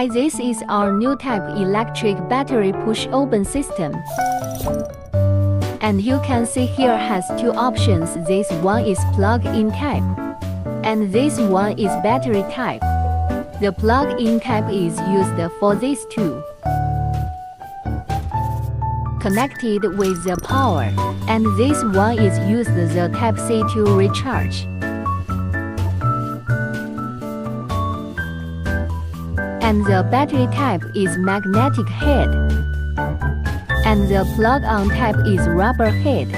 Hi, this is our new type electric battery push-open system. And you can see here has two options. This one is plug-in type, and this one is battery type. The plug-in type is used for these two, connected with the power, and this one is used the Type-C to recharge. And the battery type is magnetic head, and the plug-on type is rubber head.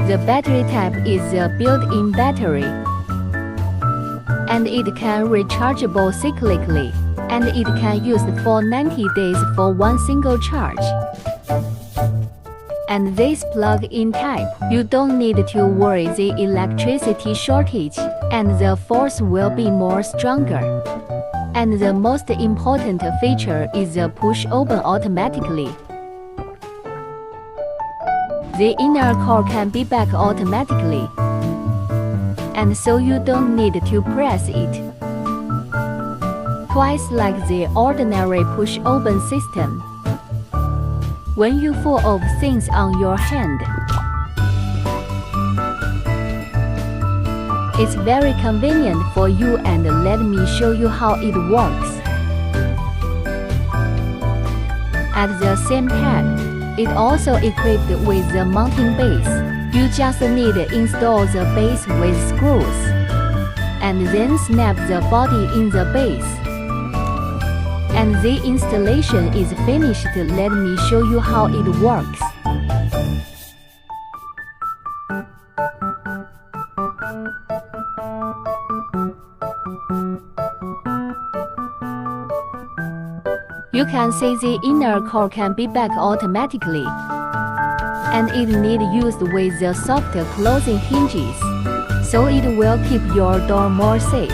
The battery type is a built-in battery, and it can rechargeable cyclically, and it can use for 90 days for one single charge. And this plug-in type, you don't need to worry the electricity shortage, and the force will be more stronger. And the most important feature is the push open automatically. The inner core can be back automatically, and so you don't need to press it twice like the ordinary push open system. When you full of things on your hand, it's very convenient for you, and let me show you how it works. At the same time, it also equipped with the mounting base. You just need to install the base with screws, and then snap the body in the base. And the installation is finished. Let me show you how it works. You can see the inner core can be back automatically, and it need used with the soft closing hinges, so it will keep your door more safe.